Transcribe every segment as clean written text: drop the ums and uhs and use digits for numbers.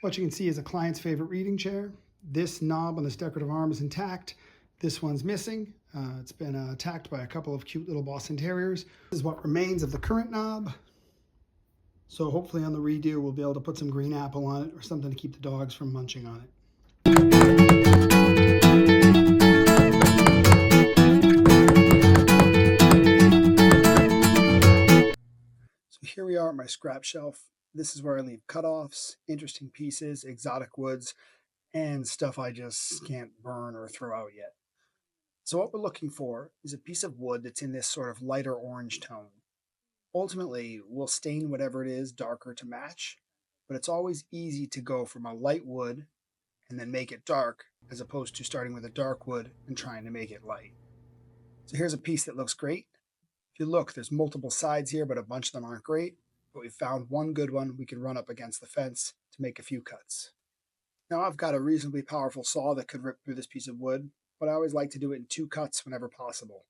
What you can see is a client's favorite reading chair. This knob on this decorative arm is intact. This one's missing. It's been attacked by a couple of cute little Boston Terriers. This is what remains of the current knob. So hopefully on the redo, we'll be able to put some green apple on it or something to keep the dogs from munching on it. So here we are at my scrap shelf. This is where I leave cutoffs, interesting pieces, exotic woods, and stuff I just can't burn or throw out yet. So what we're looking for is a piece of wood that's in this sort of lighter orange tone. Ultimately, we'll stain whatever it is darker to match, but it's always easy to go from a light wood and then make it dark, as opposed to starting with a dark wood and trying to make it light. So here's a piece that looks great. If you look, there's multiple sides here, but a bunch of them aren't great. But we found one good one we can run up against the fence to make a few cuts. Now I've got a reasonably powerful saw that could rip through this piece of wood, but I always like to do it in 2 cuts whenever possible.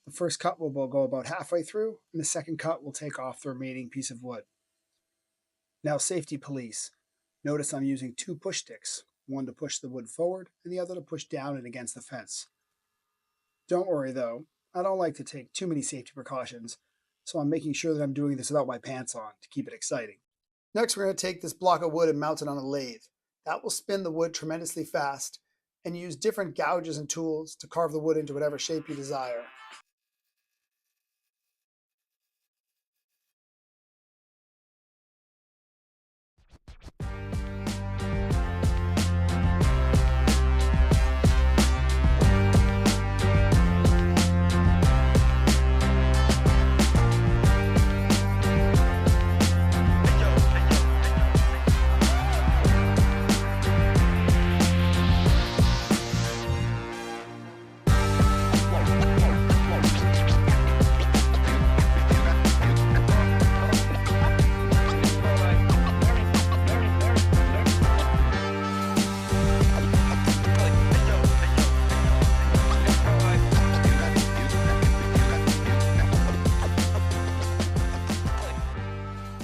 The first cut will go about halfway through, and the second cut will take off the remaining piece of wood. Now, safety police. Notice I'm using 2 push sticks, one to push the wood forward and the other to push down and against the fence. Don't worry though, I don't like to take too many safety precautions, so I'm making sure that I'm doing this without my pants on to keep it exciting. Next, we're going to take this block of wood and mount it on a lathe. That will spin the wood tremendously fast and use different gouges and tools to carve the wood into whatever shape you desire.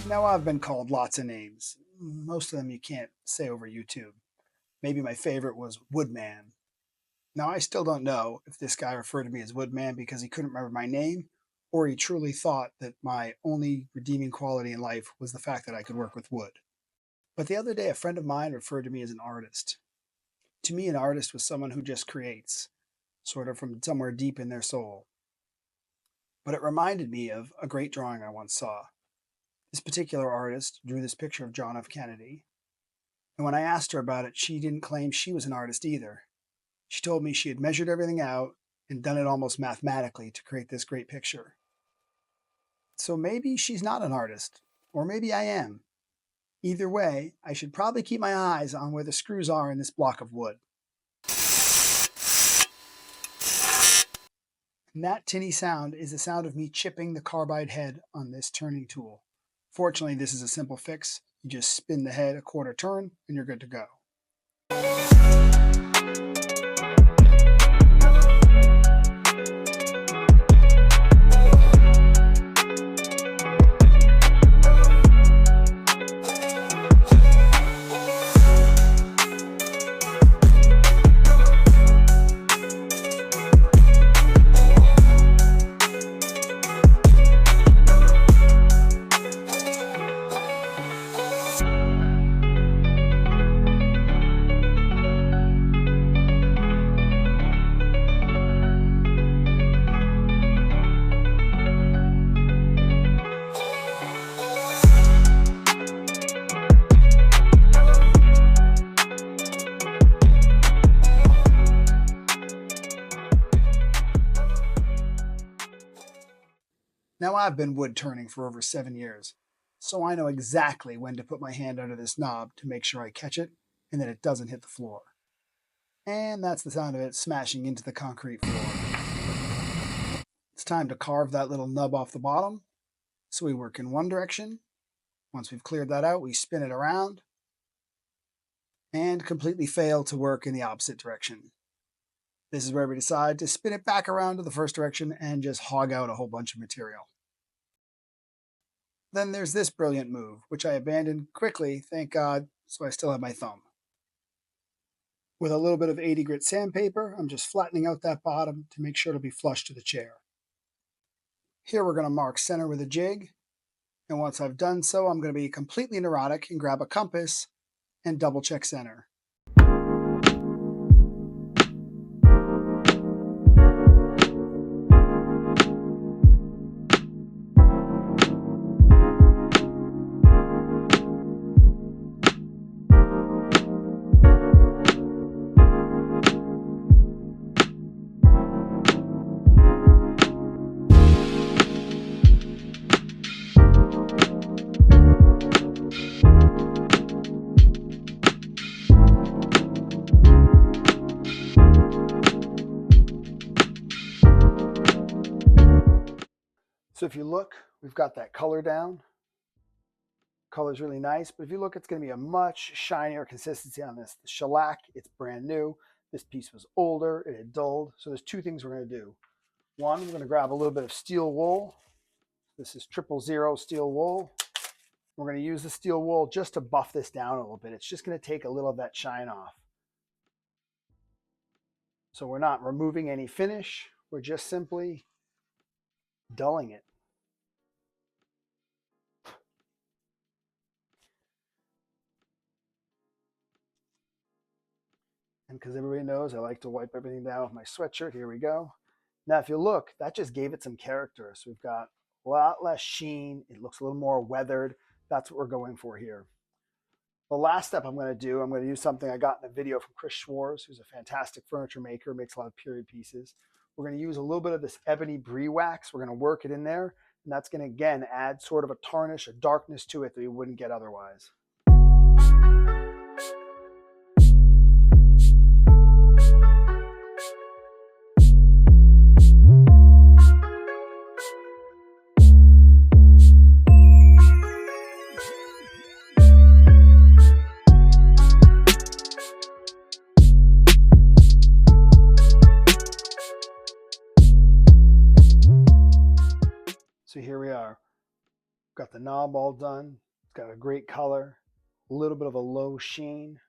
Now, I've been called lots of names. Most of them you can't say over YouTube. Maybe my favorite was Woodman. Now, I still don't know if this guy referred to me as Woodman because he couldn't remember my name, or he truly thought that my only redeeming quality in life was the fact that I could work with wood. But the other day, a friend of mine referred to me as an artist. To me, an artist was someone who just creates, sort of from somewhere deep in their soul. But it reminded me of a great drawing I once saw. This particular artist drew this picture of John F. Kennedy. And when I asked her about it, she didn't claim she was an artist either. She told me she had measured everything out and done it almost mathematically to create this great picture. So maybe she's not an artist, or maybe I am. Either way, I should probably keep my eyes on where the screws are in this block of wood. And that tinny sound is the sound of me chipping the carbide head on this turning tool. Fortunately, this is a simple fix. You just spin the head a quarter turn and you're good to go. Now, I've been wood turning for over 7 years, so I know exactly when to put my hand under this knob to make sure I catch it and that it doesn't hit the floor. And that's the sound of it smashing into the concrete floor. It's time to carve that little nub off the bottom. So we work in one direction. Once we've cleared that out, we spin it around and completely fail to work in the opposite direction. This is where we decide to spin it back around to the first direction and just hog out a whole bunch of material. Then there's this brilliant move, which I abandoned quickly, thank God, so I still have my thumb. With a little bit of 80 grit sandpaper, I'm just flattening out that bottom to make sure it'll be flush to the chair. Here we're going to mark center with a jig, and once I've done so, I'm going to be completely neurotic and grab a compass and double check center. So if you look, we've got that color down. Color's really nice, but if you look, it's going to be a much shinier consistency on this. The shellac, it's brand new. This piece was older, it had dulled. So there's two things we're going to do. One, we're going to grab a little bit of steel wool. This is 000 steel wool. We're going to use the steel wool just to buff this down a little bit. It's just going to take a little of that shine off. So we're not removing any finish. We're just simply dulling it. And because everybody knows I like to wipe everything down with my sweatshirt, here we go. Now, if you look, that just gave it some character. So we've got a lot less sheen. It looks a little more weathered. That's what we're going for here. The last step I'm going to use something I got in a video from Chris Schwarz, who's a fantastic furniture maker, makes a lot of period pieces. We're going to use a little bit of this ebony brie wax. We're going to work it in there. And that's going to, again, add sort of a tarnish, a darkness to it that we wouldn't get otherwise. So here we are. Got the knob all done. It's got a great color, a little bit of a low sheen,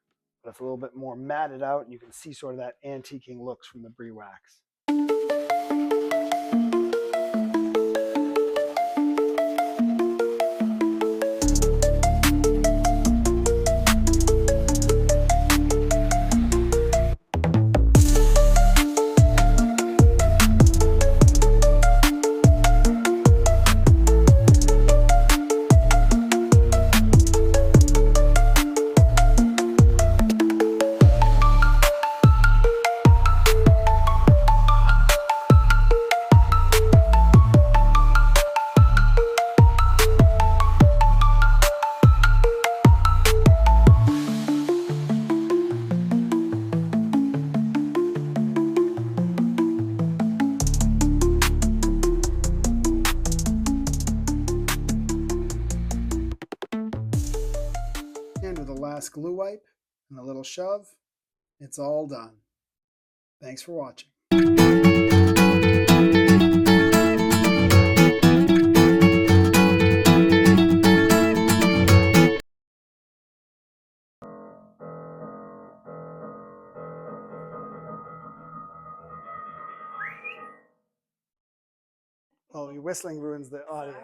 but it's a little bit more matted out, and you can see sort of that antiquing looks from the brie wax. And with the last glue wipe and a little shove, it's all done. Thanks for watching. Oh, your whistling ruins the audio.